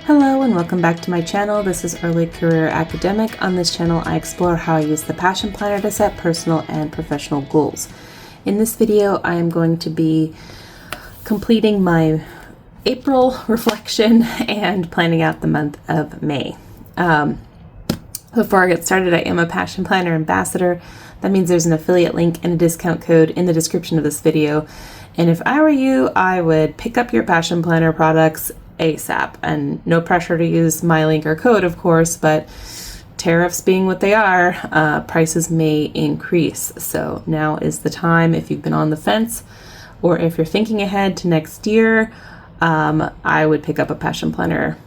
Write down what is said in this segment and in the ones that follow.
Hello and welcome back to my channel. This is Early Career Academic. On this channel, I explore how I use the Passion Planner to set personal and professional goals. In this video, I am going to be completing my April reflection and planning out the month of May. Before I get started, I am a Passion Planner ambassador. That means there's an affiliate link and a discount code in the description of this video. And if I were you, I would pick up your Passion Planner products ASAP, and no pressure to use my link or code, of course, but tariffs being what they are, prices may increase. So now is the time. If you've been on the fence or if you're thinking ahead to next year, I would pick up a Passion Planner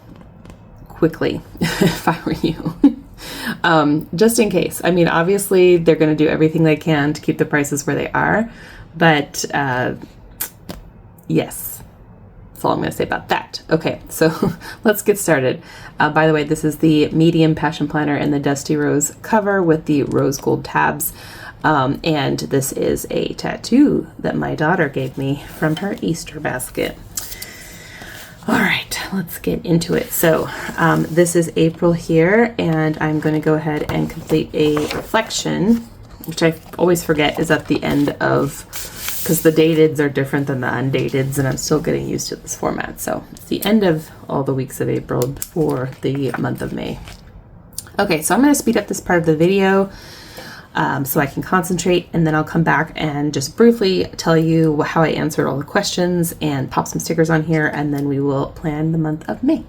quickly if I were you. Just in case. I mean, obviously they're going to do everything they can to keep the prices where they are, but yes. That's all I'm going to say about that. Okay, so let's get started. By the way, this is the medium Passion Planner in the Dusty Rose cover with the rose gold tabs. And this is a tattoo that my daughter gave me from her Easter basket. All right, let's get into it. So this is April here, and I'm going to go ahead and complete a reflection, which I always forget is at the end of, because the dateds are different than the undateds, and I'm still getting used to this format. So it's the end of all the weeks of April before the month of May. Okay, so I'm going to speed up this part of the video so I can concentrate, and then I'll come back and just briefly tell you how I answered all the questions and pop some stickers on here, and then we will plan the month of May.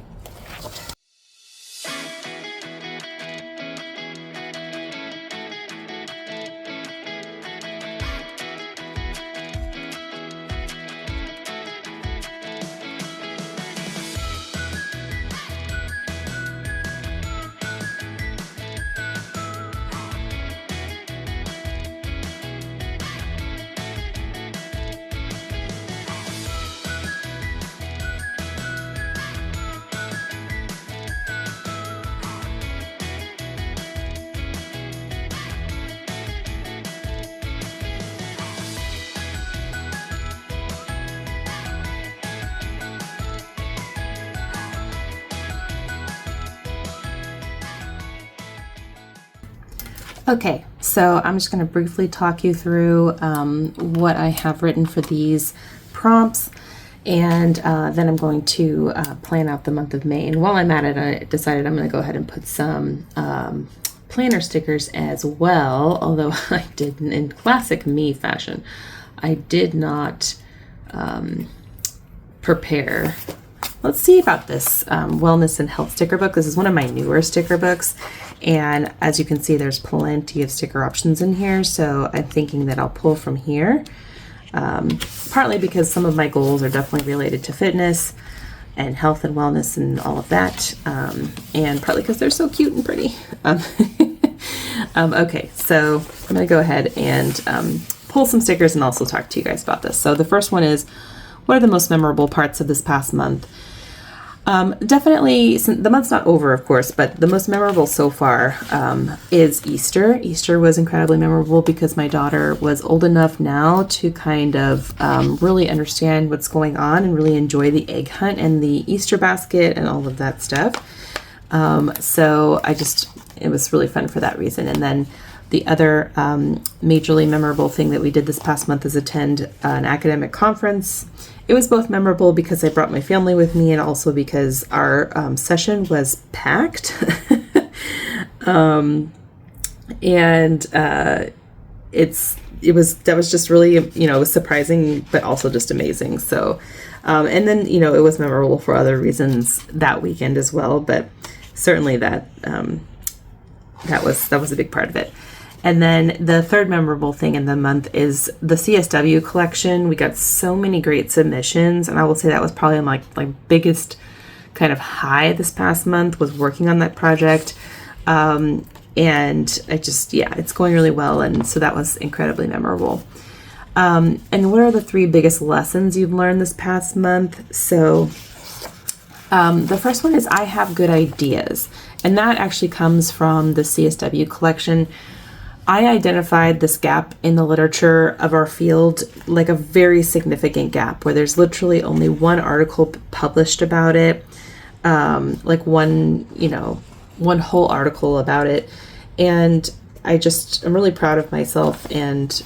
Okay, so I'm just going to briefly talk you through what I have written for these prompts, and then I'm going to plan out the month of May. And while I'm at it, I decided I'm going to go ahead and put some planner stickers as well, although I didn't, in classic me fashion, I did not prepare. Let's see about this wellness and health sticker book. This is one of my newer sticker books, and as you can see, there's plenty of sticker options in here, so I'm thinking that I'll pull from here, partly because some of my goals are definitely related to fitness and health and wellness and all of that, and partly because they're so cute and pretty. Okay, so I'm going to go ahead and pull some stickers and also talk to you guys about this. So the first one is, what are the most memorable parts of this past month? Definitely, the month's not over, of course, but the most memorable so far is Easter. Easter was incredibly memorable because my daughter was old enough now to kind of really understand what's going on and really enjoy the egg hunt and the Easter basket and all of that stuff. So it was really fun for that reason. And then the other majorly memorable thing that we did this past month is attend an academic conference. It was both memorable because I brought my family with me and also because our session was packed. That was just really, it was surprising, but also just amazing. So, and then, it was memorable for other reasons that weekend as well, but certainly that was a big part of it. And then the third memorable thing in the month is the CSW collection. We got so many great submissions, and I will say that was probably my biggest kind of high this past month was working on that project. And it's going really well, and so that was incredibly memorable. And what are the 3 biggest lessons you've learned this past month? So the first one is I have good ideas, and that actually comes from the CSW collection. I identified this gap in the literature of our field, like a very significant gap where there's literally only one article published about it. like one whole article about it. And I'm really proud of myself and,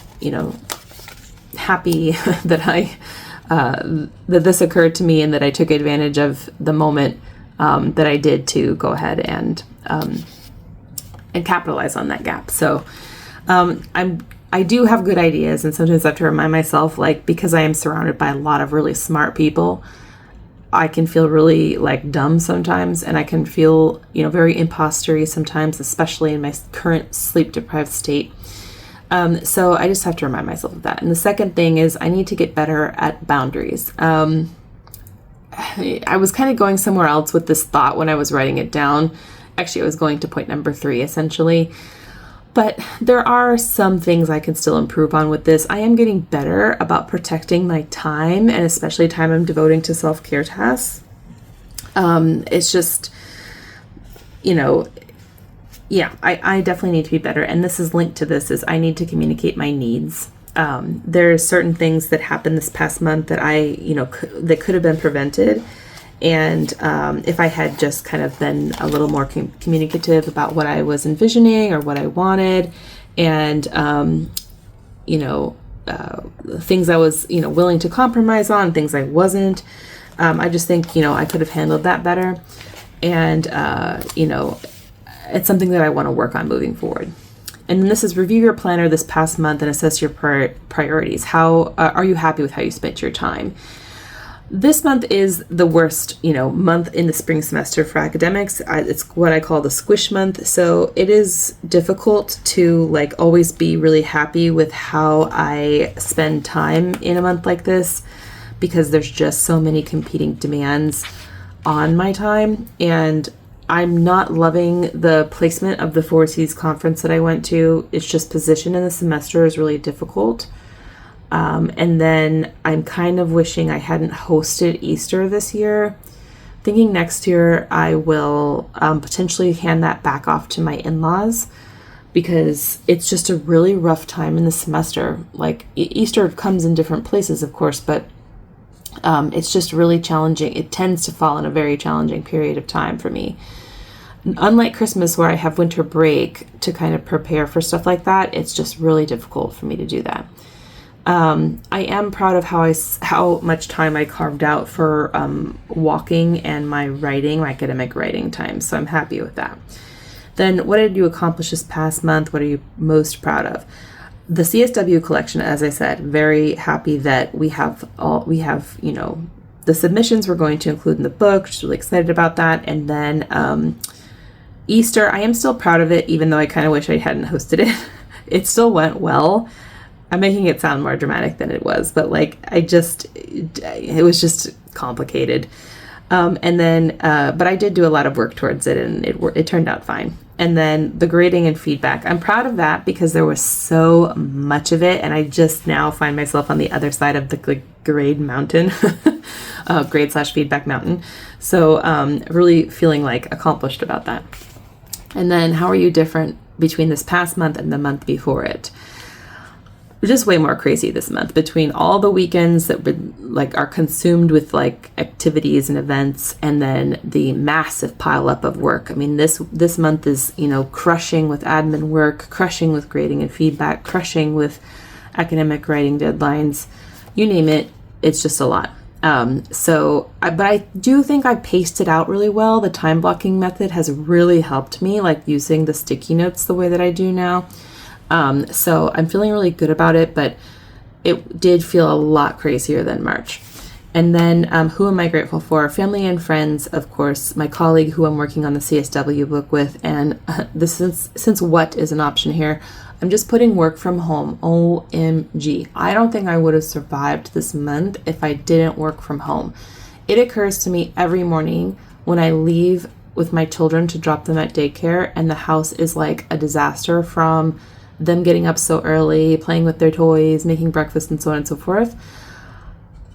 happy that that this occurred to me and that I took advantage of the moment that I did to go ahead and capitalize on that gap. So I do have good ideas, and sometimes I have to remind myself, like, because I am surrounded by a lot of really smart people, I can feel really like dumb sometimes, and I can feel, very imposter-y sometimes, especially in my current sleep deprived state. So I just have to remind myself of that. And the second thing is I need to get better at boundaries. I was kind of going somewhere else with this thought when I was writing it down. Actually, I was going to point number 3, essentially. But there are some things I can still improve on with this. I am getting better about protecting my time, and especially time I'm devoting to self-care tasks. It's just, I definitely need to be better. And this is linked to this, is I need to communicate my needs. There's certain things that happened this past month that that could have been prevented. And if I had just kind of been a little more communicative about what I was envisioning or what I wanted, and, things I was, willing to compromise on, things I wasn't, I just think, I could have handled that better. And, it's something that I want to work on moving forward. And then this is review your planner this past month and assess your priorities. How are you happy with how you spent your time? This month is the worst, month in the spring semester for academics. It's what I call the squish month. So it is difficult to always be really happy with how I spend time in a month like this, because there's just so many competing demands on my time. And I'm not loving the placement of the Four Cs conference that I went to. It's just position in the semester is really difficult. And then I'm kind of wishing I hadn't hosted Easter this year. Thinking next year I will potentially hand that back off to my in-laws, because it's just a really rough time in the semester. Easter comes in different places, of course, but it's just really challenging. It tends to fall in a very challenging period of time for me. Unlike Christmas, where I have winter break to kind of prepare for stuff like that, it's just really difficult for me to do that. I am proud of how much time I carved out for walking and my academic writing time. So I'm happy with that. Then, what did you accomplish this past month? What are you most proud of? The CSW collection, as I said, very happy that we have the submissions we're going to include in the book. Just really excited about that. And then Easter, I am still proud of it, even though I kind of wish I hadn't hosted it. It still went well. I'm making it sound more dramatic than it was, but it was just complicated. And then, but I did do a lot of work towards it, and it turned out fine. And then the grading and feedback, I'm proud of that because there was so much of it, and I just now find myself on the other side of the grade mountain, grade/feedback mountain. So really feeling accomplished about that. And then how are you different between this past month and the month before it? Just way more crazy this month, between all the weekends that are consumed with activities and events, and then the massive pile up of work. I mean, this month is, crushing with admin work, crushing with grading and feedback, crushing with academic writing deadlines, you name it. It's just a lot. But I do think I paced it out really well. The time blocking method has really helped me, using the sticky notes the way that I do now. So I'm feeling really good about it, but it did feel a lot crazier than March. And then who am I grateful for? Family and friends, of course, my colleague who I'm working on the CSW book with, and since what is an option here, I'm just putting work from home. OMG. I don't think I would have survived this month if I didn't work from home. It occurs to me every morning when I leave with my children to drop them at daycare, and the house is like a disaster, from them getting up so early, playing with their toys, making breakfast, and so on and so forth.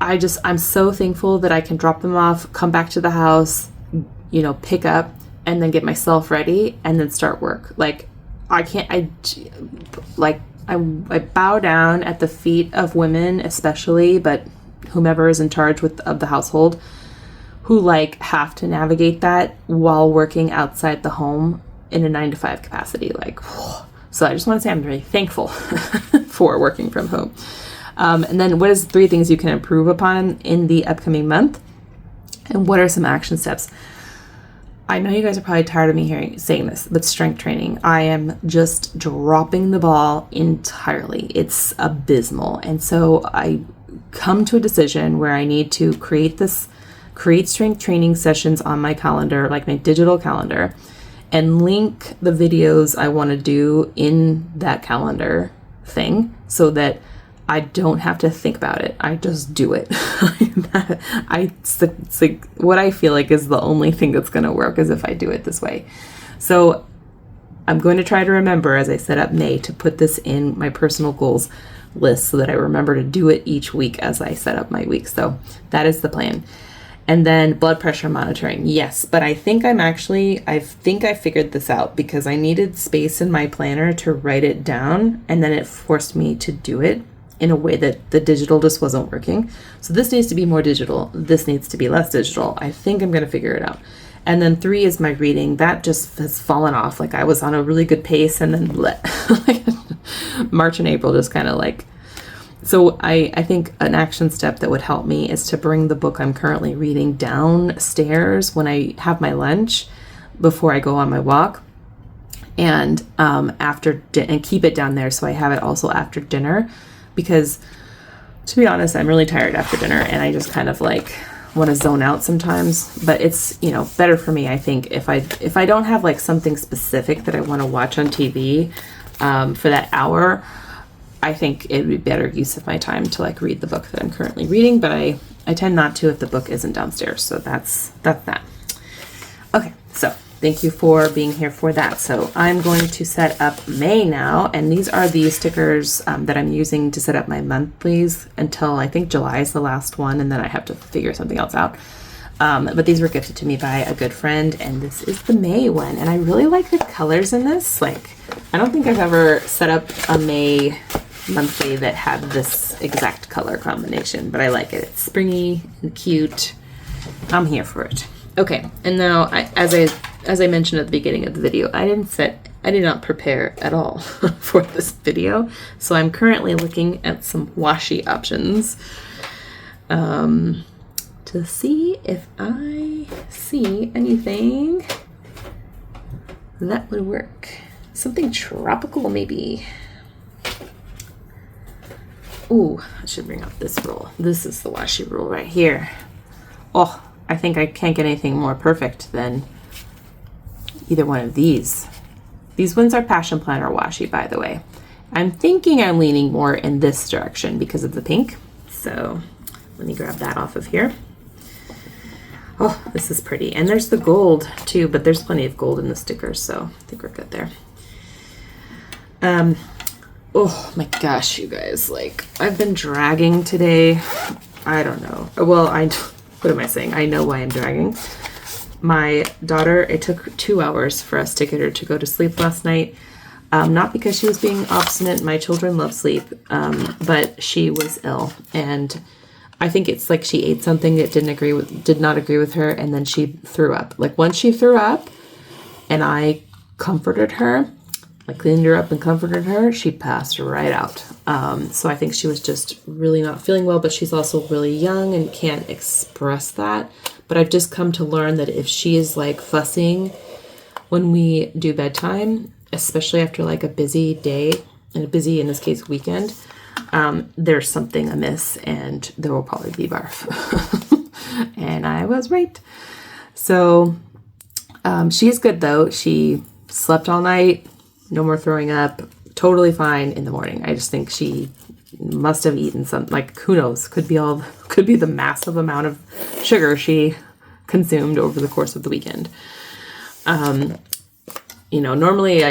I'm so thankful that I can drop them off, come back to the house, pick up, and then get myself ready and then start work. I bow down at the feet of women, especially, but whomever is in charge of the household, who like have to navigate that while working outside the home in a 9 to 5 capacity. Like, so I just want to say I'm very thankful for working from home. And then what is 3 things you can improve upon in the upcoming month? And what are some action steps? I know you guys are probably tired of me saying this, but strength training, I am just dropping the ball entirely. It's abysmal. And so I come to a decision where I need to create strength training sessions on my calendar, like my digital calendar, and link the videos I want to do in that calendar thing so that I don't have to think about it. I just do it. It's like what I feel like is the only thing that's going to work is if I do it this way. So I'm going to try to remember as I set up May to put this in my personal goals list so that I remember to do it each week as I set up my week. So that is the plan. And then blood pressure monitoring. Yes, but I think I figured this out because I needed space in my planner to write it down, and then it forced me to do it in a way that the digital just wasn't working. So this needs to be more digital. This needs to be less digital. I think I'm going to figure it out. And then 3 is my reading. That just has fallen off. Like I was on a really good pace and then March and April just kind of like. So I think an action step that would help me is to bring the book I'm currently reading downstairs when I have my lunch before I go on my walk. And and keep it down there so I have it also after dinner. Because to be honest, I'm really tired after dinner and I just kind of like want to zone out sometimes, but it's, better for me, I think, if I don't have like something specific that I want to watch on TV for that hour, I think it'd be better use of my time to like read the book that I'm currently reading, but I tend not to if the book isn't downstairs. So that's that. Okay. So thank you for being here for that. So I'm going to set up May now, and these are the stickers that I'm using to set up my monthlies until I think July is the last one, and then I have to figure something else out. But these were gifted to me by a good friend, and this is the May one, and I really like the colors in this. Like, I don't think I've ever set up a May monthly that had this exact color combination, but I like it. It's springy and cute. I'm here for it. Okay, and now as I mentioned at the beginning of the video, I did not prepare at all for this video. So I'm currently looking at some washi options to see if I see anything that would work. Something tropical maybe. Ooh, I should bring up this roll. This is the washi roll right here. Oh, I think I can't get anything more perfect than either one of these. These ones are Passion Planner washi, by the way. I'm thinking I'm leaning more in this direction because of the pink. So let me grab that off of here. Oh, this is pretty. And there's the gold too, but there's plenty of gold in the stickers, so I think we're good there. Oh my gosh, you guys, like I've been dragging today. I don't know. Well, what am I saying? I know why I'm dragging. My daughter, it took 2 hours for us to get her to go to sleep last night. Not because she was being obstinate. My children love sleep, but she was ill. And I think it's like she ate something that did not agree with her. And then she threw up. Like once she threw up and I comforted her, I cleaned her up and comforted her, she passed right out. So I think she was just really not feeling well, but she's also really young and can't express that. But I've just come to learn that if she is like fussing when we do bedtime, especially after like a busy day and a busy, in this case, weekend, there's something amiss and there will probably be barf. And I was right. So she's good though. She slept all night. No more throwing up, totally fine in the morning. I just think she must have eaten some, like, who knows, could be the massive amount of sugar she consumed over the course of the weekend. Normally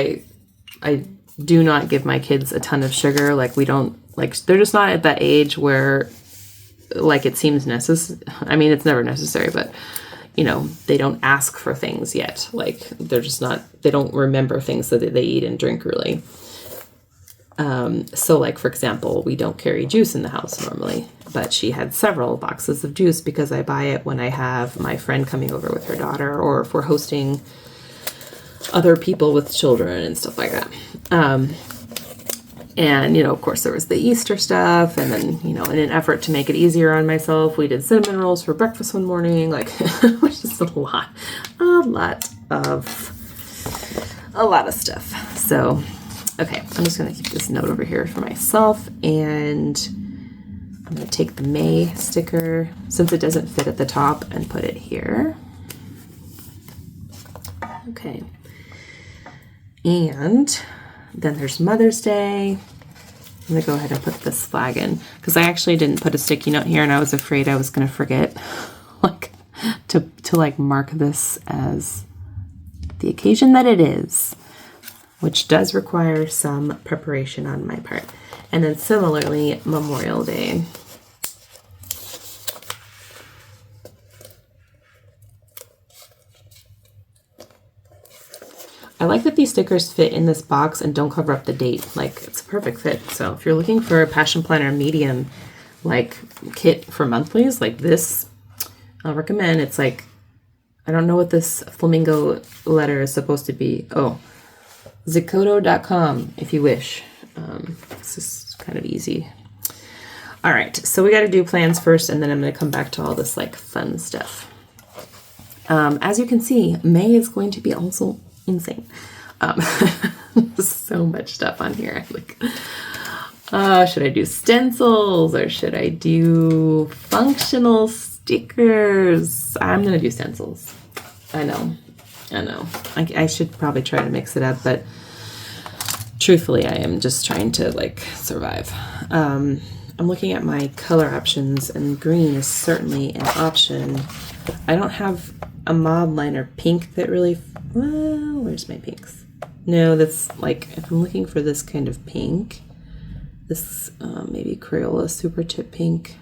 I do not give my kids a ton of sugar. Like they're just not at that age where like it seems necessary. I mean, it's never necessary, but they don't ask for things yet. Like they're just not, they don't remember things that they eat and drink really. So like, for example, we don't carry juice in the house normally, but she had several boxes of juice because I buy it when I have my friend coming over with her daughter, or if we're hosting other people with children and stuff like that. And, you know, of course there was the Easter stuff, and then, you know, in an effort to make it easier on myself, we did cinnamon rolls for breakfast one morning, like, which is a lot of stuff. So, okay, I'm just going to keep this note over here for myself, and I'm going to take the May sticker, since it doesn't fit at the top, and put it here. Okay. And then there's Mother's Day. I'm going to go ahead and put this flag in, because I actually didn't put a sticky note here, and I was afraid I was going to forget, like, to like mark this as the occasion that it is, which does require some preparation on my part. And then similarly, Memorial Day. I like that these stickers fit in this box and don't cover up the date. Like, it's a perfect fit. So if you're looking for a Passion Planner medium, like, kit for monthlies, like this, I'll recommend. It's like, I don't know what this flamingo letter is supposed to be. Oh, Zakoto.com if you wish. This is kind of easy. All right, so we got to do plans first, and then I'm going to come back to all this, like, fun stuff. As you can see, May is going to be also insane. So much stuff on here. Like, should I do stencils or should I do functional stickers? I'm gonna do stencils. I know. I should probably try to mix it up, but truthfully, I am just trying to, like, survive. I'm looking at my color options, and green is certainly an option. I don't have a mod liner pink that really, well, where's my pinks? No, that's like, if I'm looking for this kind of pink, this maybe Crayola Super Tip pink,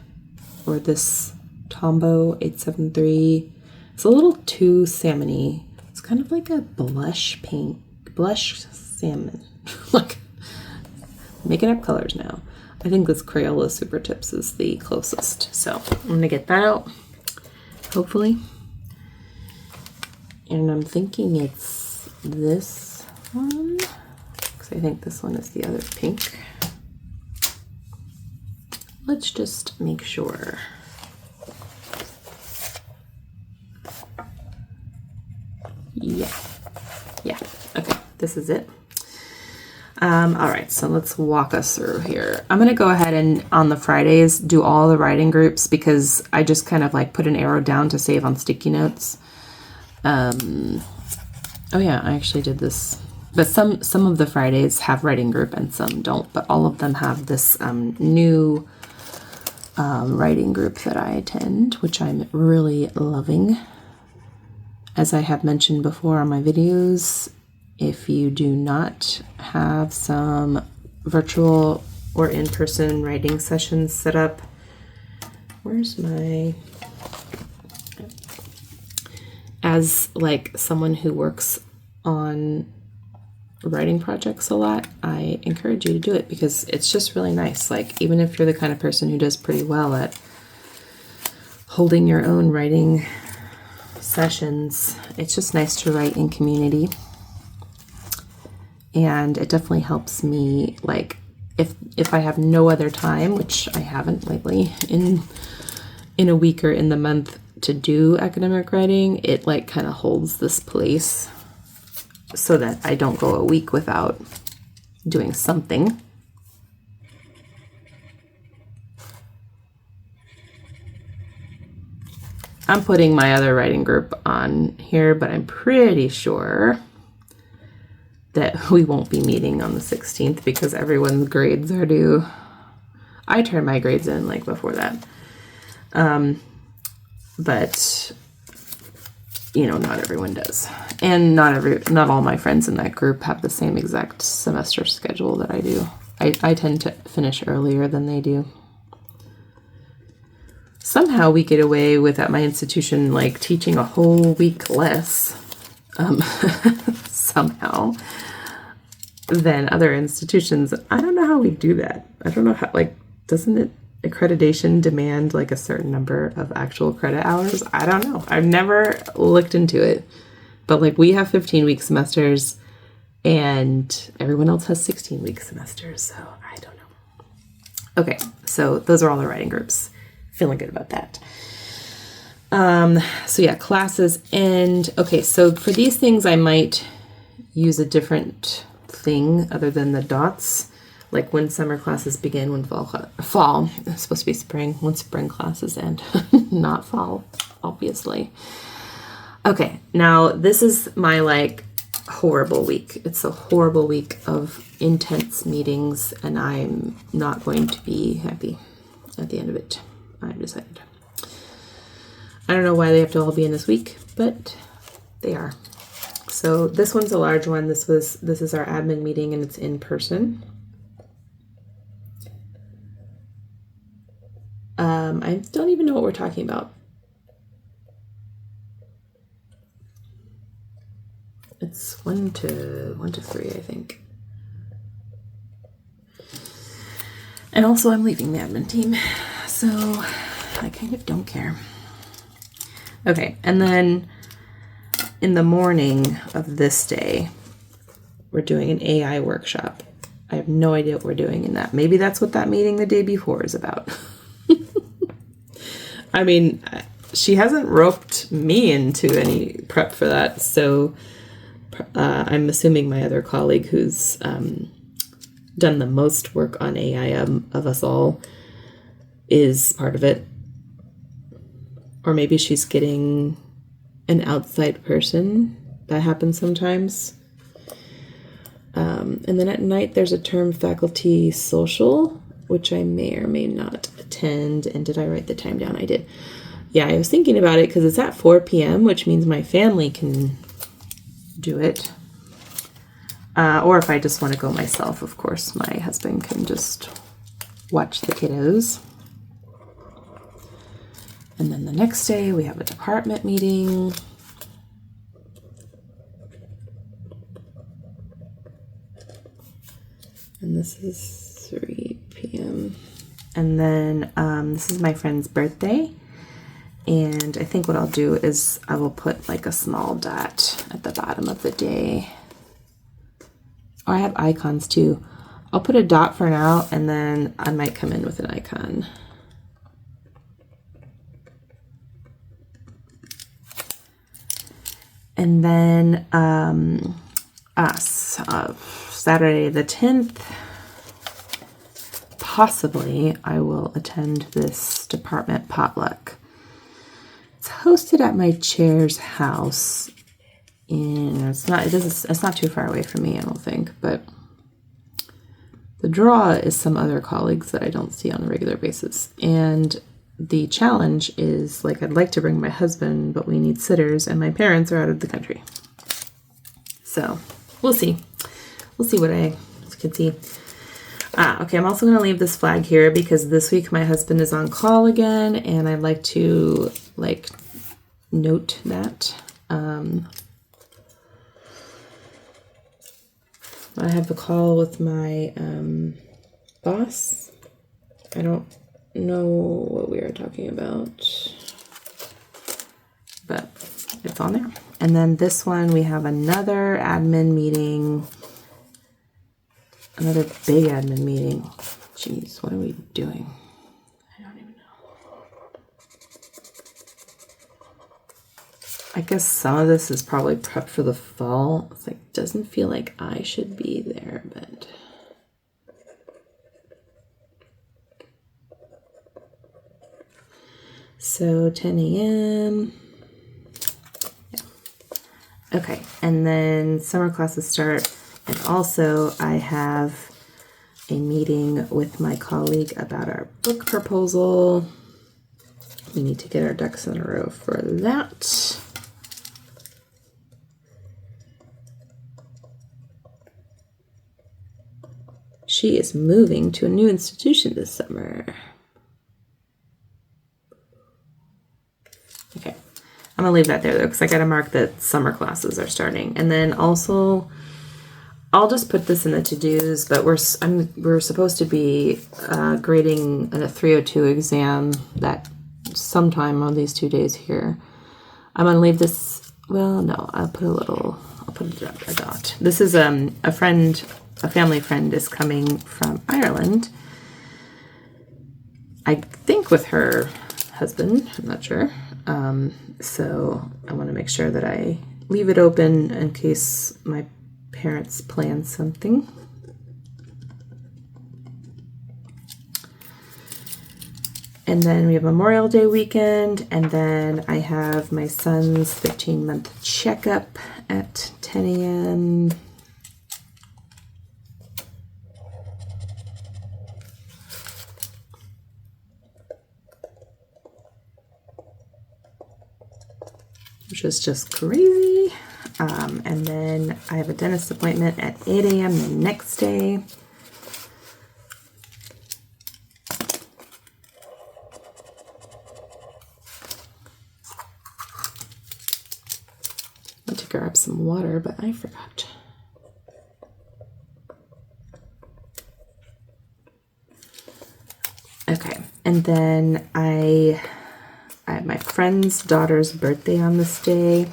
or this Tombow 873. It's a little too salmon-y. It's kind of like a blush pink, blush salmon. Like, making up colors now. I think this Crayola Super Tips is the closest. So I'm gonna get that out, hopefully. And I'm thinking it's this one, because I think this one is the other pink. Let's just make sure. Yeah, okay, this is it. All right, so let's walk us through here. I'm gonna go ahead and on the Fridays do all the writing groups, because I just kind of like put an arrow down to save on sticky notes. Oh yeah, I actually did this, but some of the Fridays have writing group and some don't, but all of them have this new writing group that I attend, which I'm really loving. As I have mentioned before on my videos, if you do not have some virtual or in-person writing sessions set up, where's my... As like someone who works on writing projects a lot, I encourage you to do it, because it's just really nice. Like, even if you're the kind of person who does pretty well at holding your own writing sessions, it's just nice to write in community. And it definitely helps me, like, if I have no other time, which I haven't lately, in a week or in the month, to do academic writing, it like kind of holds this place so that I don't go a week without doing something. I'm putting my other writing group on here, but I'm pretty sure that we won't be meeting on the 16th because everyone's grades are due. I turn my grades in like before that. But you know, not everyone does. And not all my friends in that group have the same exact semester schedule that I do. I tend to finish earlier than they do. Somehow we get away with, at my institution, like teaching a whole week less. Somehow. than other institutions. I don't know how we do that. I don't know how, like, doesn't it accreditation demand like a certain number of actual credit hours? I don't know. I've never looked into it. But like we have 15-week semesters and everyone else has 16-week semesters. So I don't know. Okay, so those are all the writing groups. Feeling good about that. So yeah, classes end. Okay, so for these things, I might use a different thing other than the dots. Like when summer classes begin, when fall, it's supposed to be spring, when spring classes end, not fall, obviously. Okay, now this is my like horrible week. It's a horrible week of intense meetings and I'm not going to be happy at the end of it. I've decided. I don't know why they have to all be in this week, but they are. So this one's a large one. This is our admin meeting and it's in person. I don't even know what we're talking about. It's 1 to 3, I think. And also I'm leaving the admin team, so I kind of don't care. Okay, and then in the morning of this day, we're doing an AI workshop. I have no idea what we're doing in that. Maybe that's what that meeting the day before is about. I mean, she hasn't roped me into any prep for that, so I'm assuming my other colleague who's done the most work on AI of us all is part of it. Or maybe she's getting an outside person. That happens sometimes. And then at night there's a term faculty social, which I may or may not attend. And did I write the time down? I did. Yeah, I was thinking about it because it's at 4 p.m., which means my family can do it. Or if I just want to go myself, of course, my husband can just watch the kiddos. And then the next day we have a department meeting. And this is 3 p.m. And then this is my friend's birthday. And I think what I'll do is I will put like a small dot at the bottom of the day. Oh, I have icons too. I'll put a dot for now and then I might come in with an icon. And then Saturday the 10th, possibly I will attend this department potluck. It's hosted at my chair's house. And it's not too far away from me, I don't think, but the draw is some other colleagues that I don't see on a regular basis. And the challenge is, like, I'd like to bring my husband, but we need sitters, and my parents are out of the country. So, we'll see. We'll see what I can see. Okay, I'm also going to leave this flag here because this week my husband is on call again, and I'd like to, like, note that. I have a call with my boss. I don't know what we are talking about, but it's on there. And then this one, we have another admin meeting, another big admin meeting. Jeez, what are we doing? I don't even know. I guess some of this is probably prep for the fall. It's like, doesn't feel like I should be there, but so 10 a.m. Yeah. Okay, and then summer classes start, and also I have a meeting with my colleague about our book proposal. We need to get our ducks in a row for that. She is moving to a new institution this summer. Okay, I'm gonna leave that there though, because I gotta mark that summer classes are starting. And then also, I'll just put this in the to-dos, but we're supposed to be grading a 302 exam that sometime on these 2 days here. I'm gonna leave this. Well, no, I'll put a dot. This is a family friend is coming from Ireland. I think with her husband. I'm not sure. So I want to make sure that I leave it open in case my parents plan something. And then we have Memorial Day weekend, and then I have my son's 15-month checkup at 10 a.m. Which is just crazy. And then I have a dentist appointment at 8 a.m. the next day. I went to grab some water, but I forgot. Okay, and then I have my friend's daughter's birthday on this day.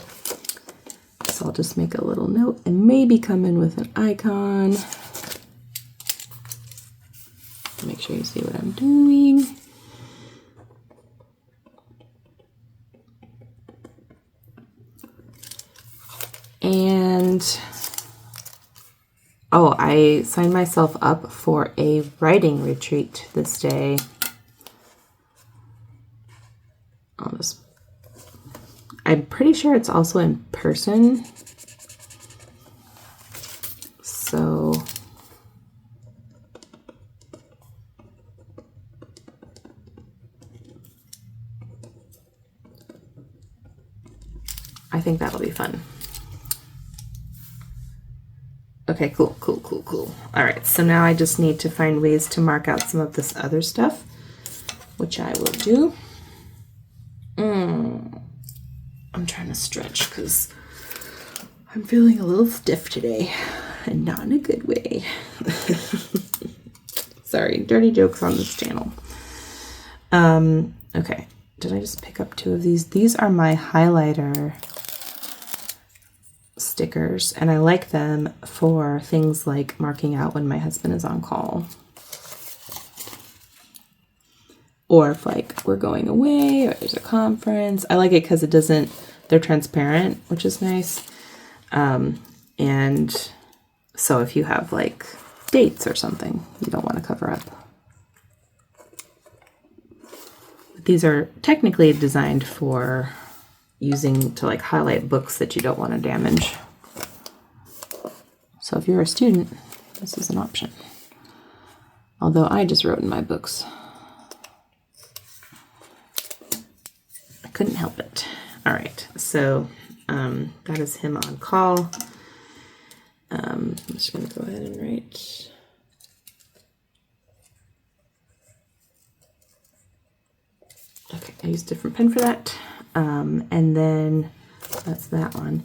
So I'll just make a little note and maybe come in with an icon. Make sure you see what I'm doing. And oh, I signed myself up for a writing retreat this day. I'm pretty sure it's also in person. So I think that'll be fun. Okay, cool. All right, so now I just need to find ways to mark out some of this other stuff, which I will do. I'm trying to stretch because I'm feeling a little stiff today, and not in a good way. Sorry, dirty jokes on this channel. Okay, did I just pick up 2 of these? These are my highlighter stickers, and I like them for things like marking out when my husband is on call. Or if like we're going away or there's a conference. I like it because they're transparent, which is nice. And so if you have like dates or something you don't want to cover up. These are technically designed for using to like highlight books that you don't want to damage. So if you're a student, this is an option. Although I just wrote in my books. Couldn't help it. All right, so that is him on call. I'm just going to go ahead and write. Okay, I used a different pen for that. And then that's that one.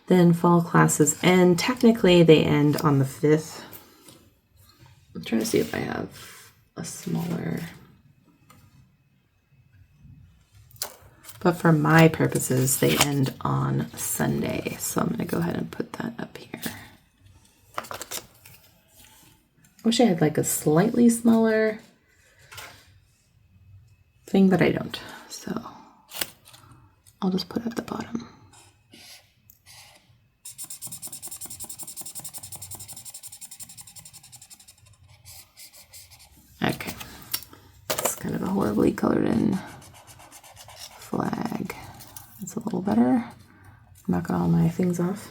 Then fall classes end. Technically, they end on the 5th. I'm trying to see if I have a smaller. But for my purposes, they end on Sunday. So I'm going to go ahead and put that up here. I wish I had like a slightly smaller thing, but I don't. So I'll just put it at the bottom. Okay. It's kind of a horribly colored in flag. That's a little better. Knock all my things off.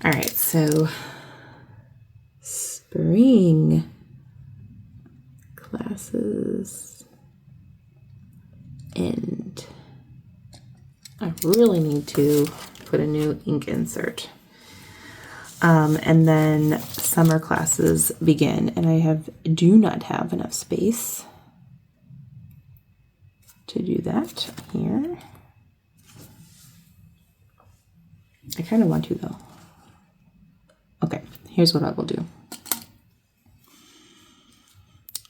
All right, so spring classes end. I really need to put a new ink insert. And then summer classes begin, and I do not have enough space to do that here. I kind of want to though. Okay, here's what I will do.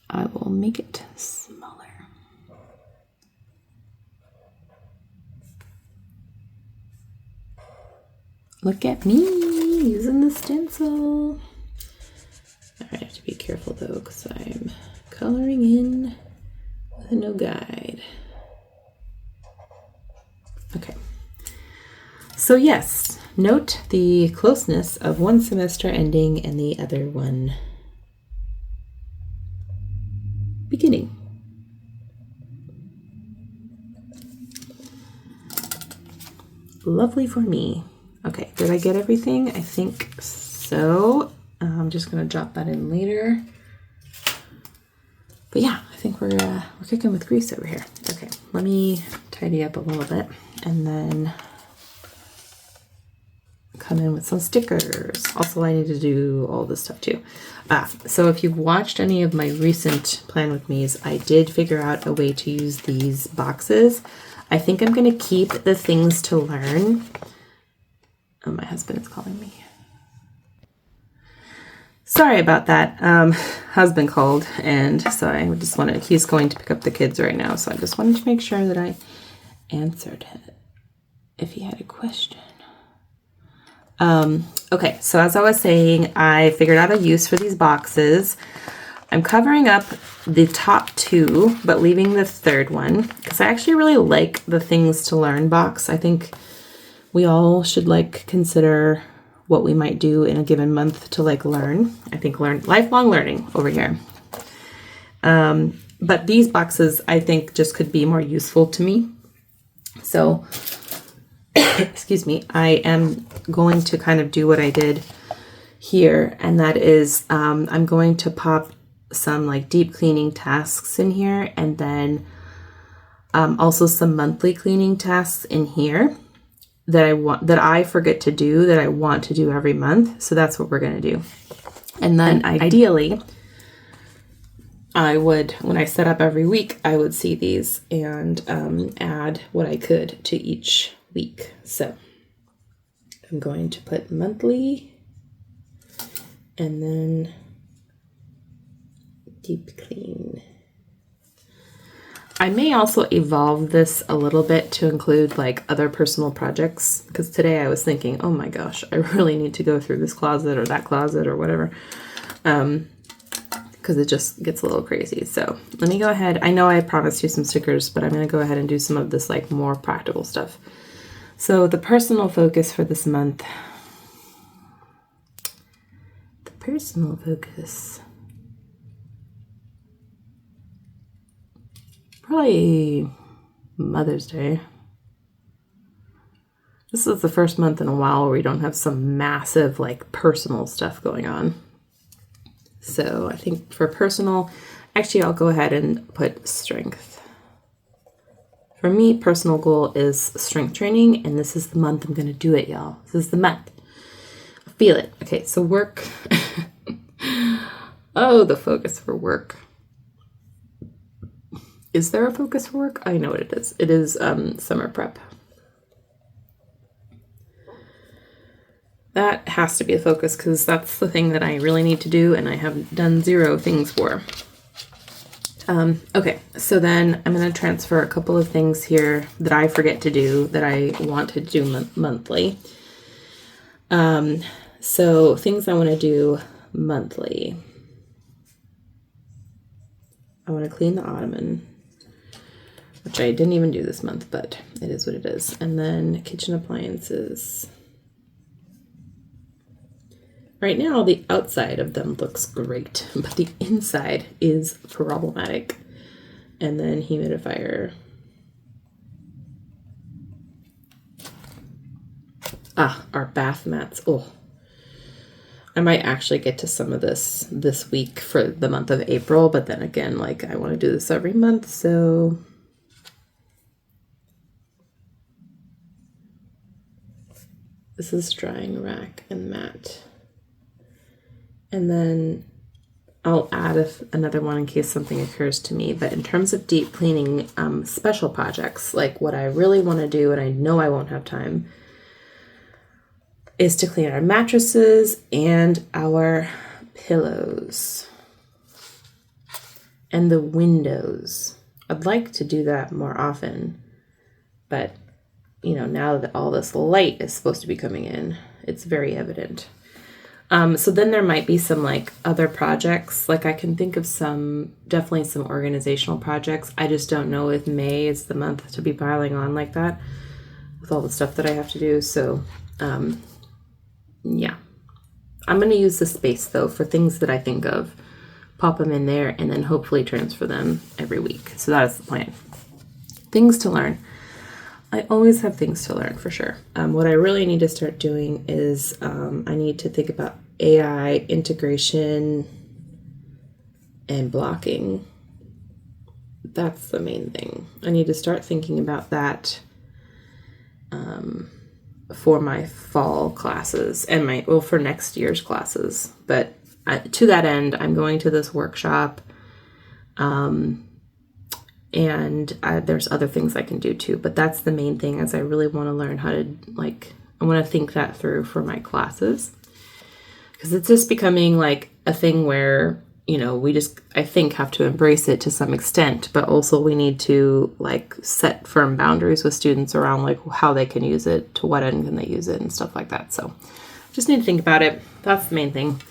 I will make it smaller. Look at me using the stencil. All right, I have to be careful though, because I'm coloring in with no guide. Okay. So yes, note the closeness of one semester ending and the other one beginning. Lovely for me. Okay, did I get everything? I think so. I'm just gonna drop that in later. But yeah, I think we're cooking with grease over here. Okay, let me tidy up a little bit and then come in with some stickers. Also, I need to do all this stuff too. So if you've watched any of my recent Plan With Me's, I did figure out a way to use these boxes. I think I'm going to keep the things to learn. Oh, my husband is calling me. Sorry about that. Husband called, and so I just wanted, he's going to pick up the kids right now, so I just wanted to make sure that I answered it if he had a question. Okay, so as I was saying, I figured out a use for these boxes. I'm covering up the top two, but leaving the third one, because I actually really like the things to learn box. I think we all should consider what we might do in a given month to learn. I think lifelong learning over here. But these boxes, I think, just could be more useful to me. So, excuse me, I am going to kind of do what I did here, and that is I'm going to pop some deep cleaning tasks in here, and then also some monthly cleaning tasks in here that I forget to do, that I want to do every month. So that's what we're going to do. And then ideally, I would, when I set up every week, I would see these and add what I could to each week. So I'm going to put monthly and then deep clean. I may also evolve this a little bit to include other personal projects, because today I was thinking, oh my gosh, I really need to go through this closet or that closet or whatever, because it just gets a little crazy. So let me go ahead. I know I promised you some stickers, but I'm going to go ahead and do some of this more practical stuff. So the personal focus for this month, probably Mother's Day. This is the first month in a while where we don't have some massive personal stuff going on. So I think for personal, actually I'll go ahead and put strength. For me, personal goal is strength training, and this is the month I'm going to do it, y'all. This is the month. I feel it. Okay, so work. Oh, the focus for work. Is there a focus for work? I know what it is. It is summer prep. That has to be a focus, because that's the thing that I really need to do, and I have done 0 things for. Okay, so then I'm going to transfer a couple of things here that I forget to do that I want to do monthly. So things I want to do monthly. I want to clean the ottoman, which I didn't even do this month, but it is what it is. And then kitchen appliances. Right now, the outside of them looks great, but the inside is problematic. And then humidifier. Our bath mats. Oh, I might actually get to some of this week for the month of April, but then again, I want to do this every month, so this is drying rack and mat. And then I'll add another one in case something occurs to me. But in terms of deep cleaning, special projects, what I really want to do, and I know I won't have time, is to clean our mattresses and our pillows and the windows. I'd like to do that more often, but you know, now that all this light is supposed to be coming in, it's very evident. So then there might be some like other projects. Like I can think of definitely some organizational projects. I just don't know if May is the month to be piling on like that with all the stuff that I have to do. So, yeah. I'm going to use the space though for things that I think of, pop them in there, and then hopefully transfer them every week. So that is the plan. Things to learn. I always have things to learn for sure. What I really need to start doing is I need to think about AI integration and blocking. That's the main thing. I need to start thinking about that for my fall classes and for next year's classes. But to that end, I'm going to this workshop. And there's other things I can do too, but that's the main thing, is I really want to learn how to, I want to think that through for my classes, because it's just becoming like a thing where, you know, we just, I think, have to embrace it to some extent, but also we need to like set firm boundaries with students around like how they can use it, to what end can they use it, and stuff like that. So just need to think about it. That's the main thing.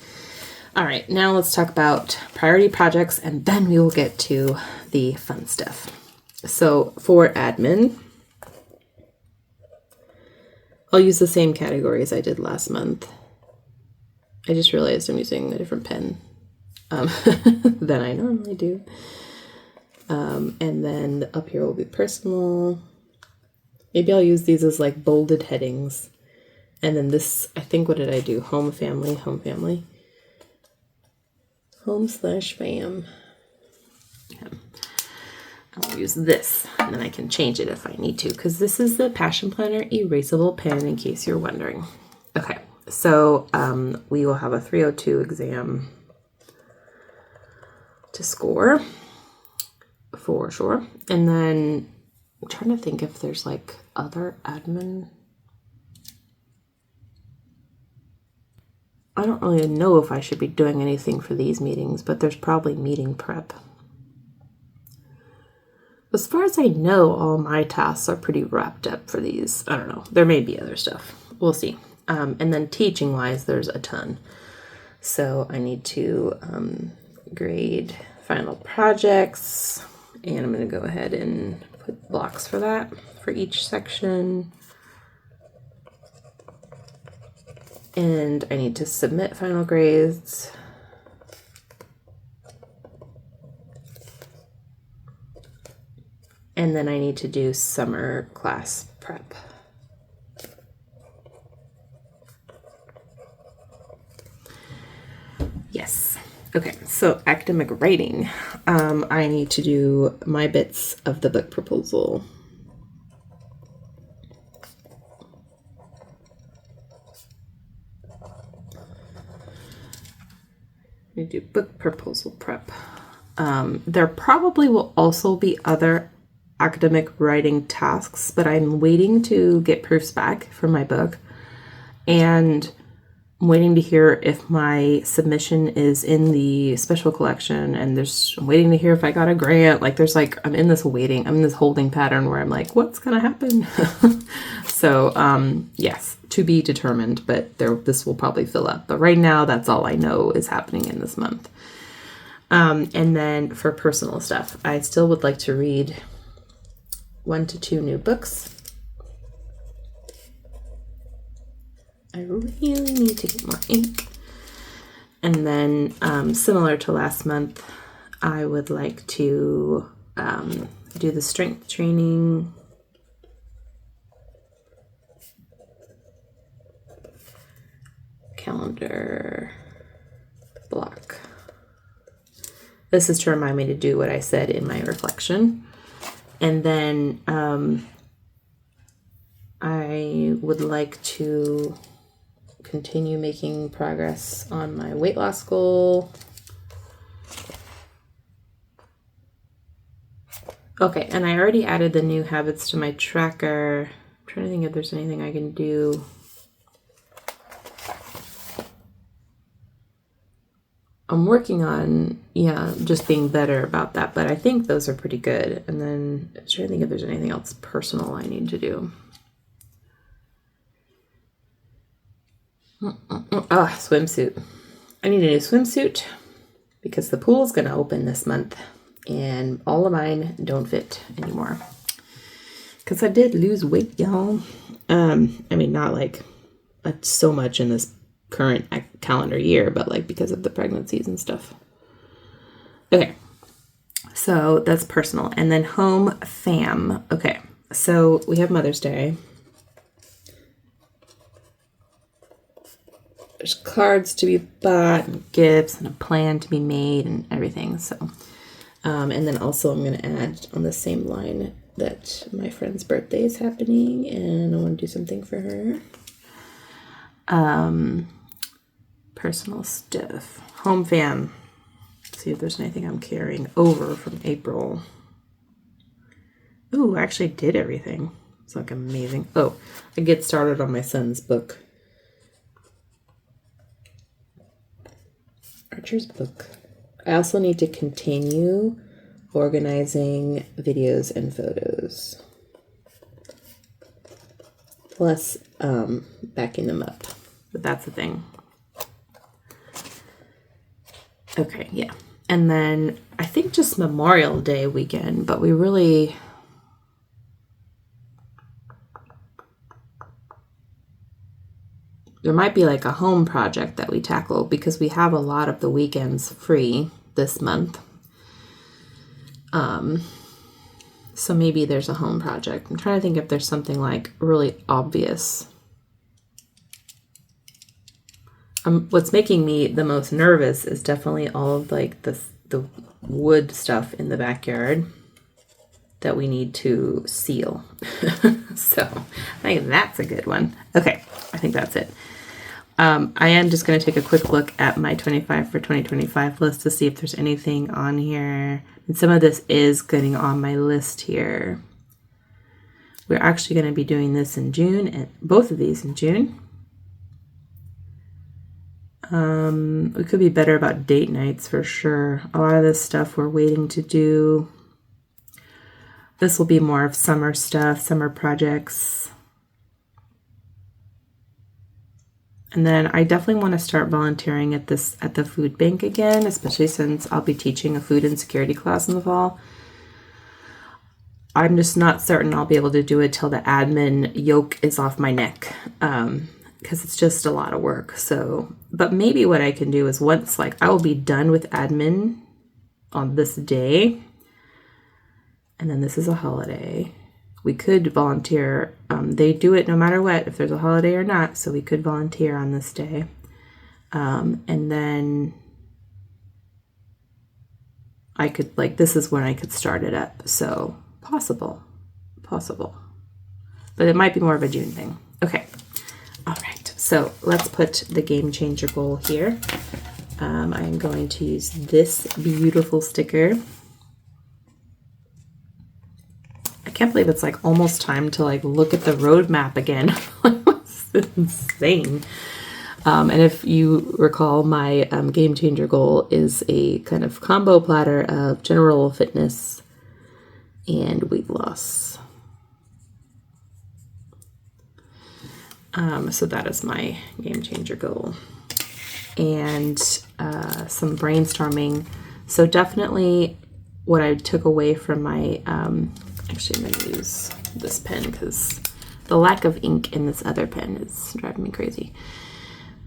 All right, now let's talk about priority projects, and then we will get to the fun stuff. So for admin, I'll use the same category as I did last month. I just realized I'm using a different pen than I normally do. And then up here will be personal. Maybe I'll use these as like bolded headings. And then this, I think, what did I do? Home, family, home, family. Home/fam. Yeah. I'll use this, and then I can change it if I need to, because this is the Passion Planner erasable pen, in case you're wondering. Okay, so we will have a 302 exam to score, for sure. And then I'm trying to think if there's like other admin. I don't really know if I should be doing anything for these meetings, but there's probably meeting prep. As far as I know, all my tasks are pretty wrapped up for these. I don't know. There may be other stuff. We'll see. And then teaching-wise, there's a ton. So I need to grade final projects, and I'm going to go ahead and put blocks for that for each section. And I need to submit final grades. And then I need to do summer class prep. Yes. Okay, so academic writing. I need to do my bits of the book proposal. We do book proposal prep. There probably will also be other academic writing tasks, but I'm waiting to get proofs back for my book, and I'm waiting to hear if my submission is in the special collection, and I'm waiting to hear if I got a grant. Like I'm in this holding pattern where I'm like, what's gonna happen? So yes, to be determined, but this will probably fill up. But right now, that's all I know is happening in this month. And then for personal stuff, I still would like to read 1 to 2 new books. I really need to get more ink. And then similar to last month, I would like to do the strength training. Calendar block. This is to remind me to do what I said in my reflection. And then I would like to continue making progress on my weight loss goal. Okay, and I already added the new habits to my tracker. I'm trying to think if there's anything I can do I'm working on, just being better about that, but I think those are pretty good. And then I'm trying to think if there's anything else personal I need to do. Swimsuit. I need a new swimsuit because the pool is going to open this month and all of mine don't fit anymore. Because I did lose weight, y'all. Not like so much in this current calendar year, but like because of the pregnancies and stuff. Okay, so that's personal. And then home fam. Okay, so we have Mother's Day. There's cards to be bought and gifts and a plan to be made and everything. So, and then also I'm going to add on the same line that my friend's birthday is happening and I want to do something for her. Personal stuff. Home fam. Let's see if there's anything I'm carrying over from April. Ooh, I actually did everything. It's like amazing. Oh, I get started on my son's book. Archer's book. I also need to continue organizing videos and photos. Plus, backing them up. But that's the thing. Okay, yeah. And then I think just Memorial Day weekend, but we really... There might be like a home project that we tackle because we have a lot of the weekends free this month. So maybe there's a home project. I'm trying to think if there's something like really obvious. What's making me the most nervous is definitely all of like the wood stuff in the backyard that we need to seal. So I think that's a good one. Okay, I think that's it. I am just going to take a quick look at my 25 for 2025 list to see if there's anything on here. And some of this is getting on my list here. We're actually going to be doing this in June, and both of these in June. We could be better about date nights for sure. A lot of this stuff we're waiting to do. This will be more of summer stuff, summer projects. And then I definitely want to start volunteering at the food bank again, especially since I'll be teaching a food insecurity class in the fall. I'm just not certain I'll be able to do it till the admin yoke is off my neck, because it's just a lot of work. So, but maybe what I can do is once I will be done with admin on this day, and then this is a holiday. We could volunteer. They do it no matter what, if there's a holiday or not. So we could volunteer on this day. And then I could, this is when I could start it up. So possible. But it might be more of a June thing. Okay. All right. So let's put the game changer goal here. I'm going to use this beautiful sticker. I can't believe it's almost time to look at the roadmap again. It's insane. And if you recall, my game changer goal is a kind of combo platter of general fitness and weight loss. So that is my game changer goal. And some brainstorming. So definitely what I took away from my... Actually, I'm going to use this pen because the lack of ink in this other pen is driving me crazy.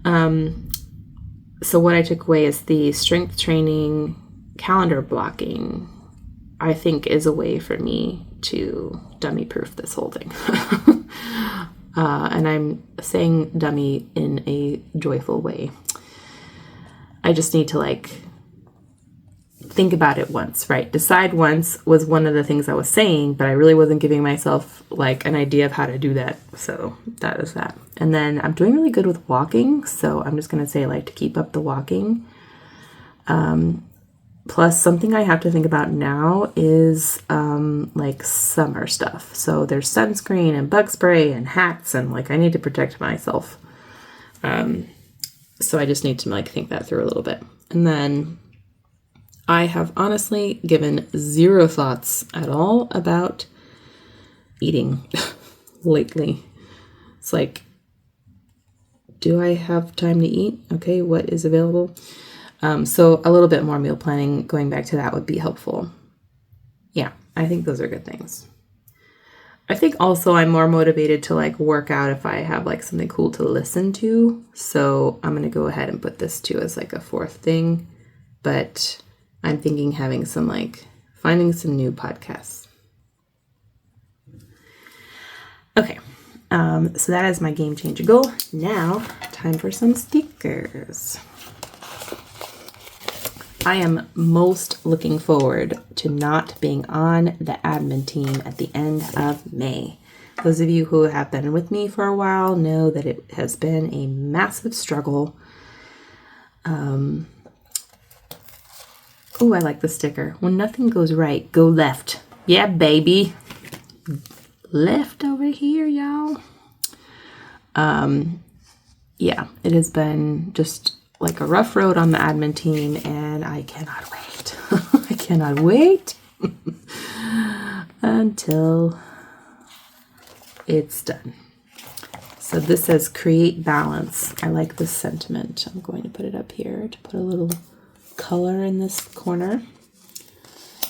So what I took away is the strength training calendar blocking, I think, is a way for me to dummy-proof this whole thing. And I'm saying dummy in a joyful way. I just need to think about it once, right? Decide once was one of the things I was saying, but I really wasn't giving myself an idea of how to do that. So that is that. And then I'm doing really good with walking. So I'm just going to say to keep up the walking. Plus something I have to think about now is summer stuff. So there's sunscreen and bug spray and hats and I need to protect myself. So I just need to think that through a little bit. And then I have honestly given zero thoughts at all about eating lately. It's like, do I have time to eat? Okay, what is available? So a little bit more meal planning, going back to that, would be helpful. Yeah, I think those are good things. I think also I'm more motivated to like work out if I have like something cool to listen to. So I'm going to go ahead and put this too as like a fourth thing. But I'm thinking having some like finding some new podcasts. Okay. So that is my game changer goal. Now, time for some stickers. I am most looking forward to not being on the admin team at the end of May. Those of you who have been with me for a while know that it has been a massive struggle. Oh, I like the sticker. When nothing goes right, go left. Yeah, baby. Left over here, y'all. Yeah, it has been just like a rough road on the admin team, and I cannot wait. I cannot wait until it's done. So this says create balance. I like this sentiment. I'm going to put it up here to put a little color in this corner.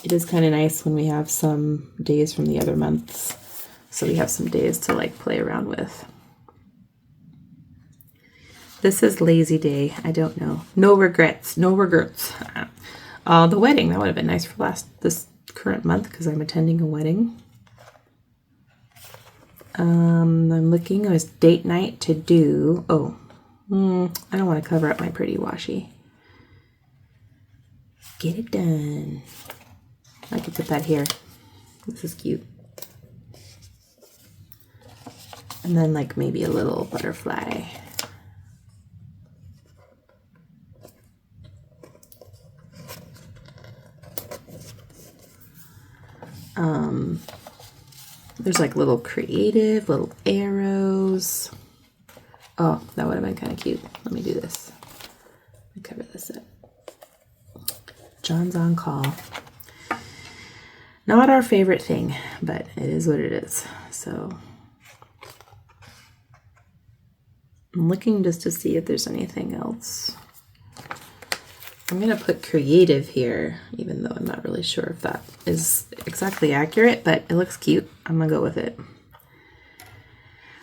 It is kind of nice when we have some days from the other months, so we have some days to like play around with. This is lazy day. I don't know. No regrets. No regrets. The wedding, that would have been nice for this current month because I'm attending a wedding. I'm looking. It was date night to do. Oh, I don't want to cover up my pretty washi. Get it done. I could put that here. This is cute. And then like maybe a little butterfly. There's like little creative, little arrows. Oh, that would have been kind of cute. Let me do this. Let me cover this up. John's on call. Not our favorite thing, but it is what it is. So I'm looking just to see if there's anything else. I'm going to put creative here, even though I'm not really sure if that is exactly accurate, but it looks cute. I'm going to go with it.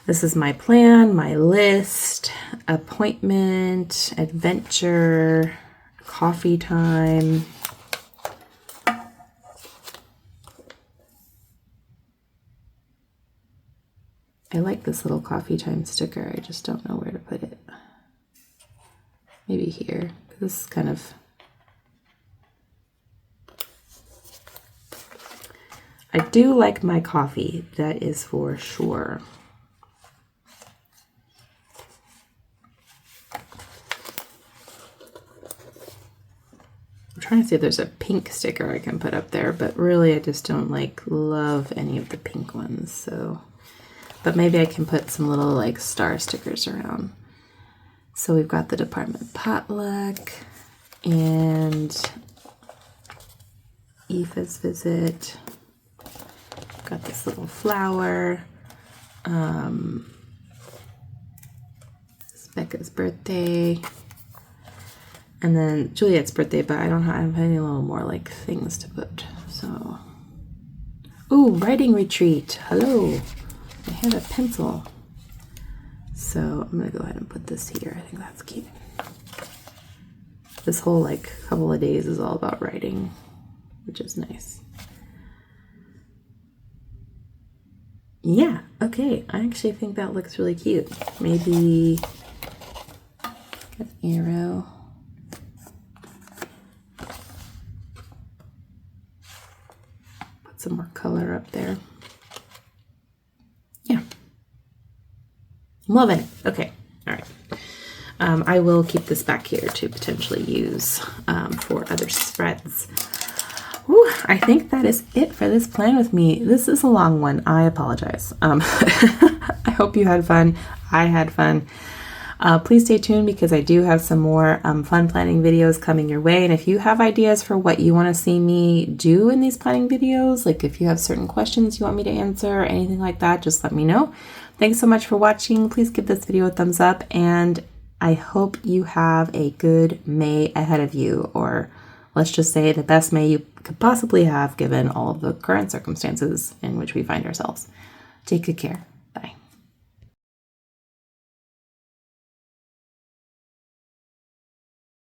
This is my plan, my list, appointment, adventure, coffee time. I like this little coffee time sticker. I just don't know where to put it. Maybe here. This is kind of... I do like my coffee. That is for sure. I'm trying to see if there's a pink sticker I can put up there, but really I just don't love any of the pink ones. So, but maybe I can put some little like star stickers around. So we've got the department potluck and Aoife's visit. Got this little flower. It's Becca's birthday. And then Juliet's birthday, but I don't have any little more like things to put. So, ooh, writing retreat. Hello. I have a pencil. So I'm gonna go ahead and put this here. I think that's cute. This whole couple of days is all about writing, which is nice. Yeah, okay. I actually think that looks really cute. Maybe an arrow. Put some more color up there. Yeah. I'm loving it. Okay. All right. I will keep this back here to potentially use for other spreads. Whew, I think that is it for this plan with me. This is a long one. I apologize. I hope you had fun. I had fun. Please stay tuned because I do have some more fun planning videos coming your way. And if you have ideas for what you want to see me do in these planning videos, like if you have certain questions you want me to answer or anything like that, just let me know. Thanks so much for watching. Please give this video a thumbs up, and I hope you have a good May ahead of you, or let's just say the best May you could possibly have given all of the current circumstances in which we find ourselves. Take good care.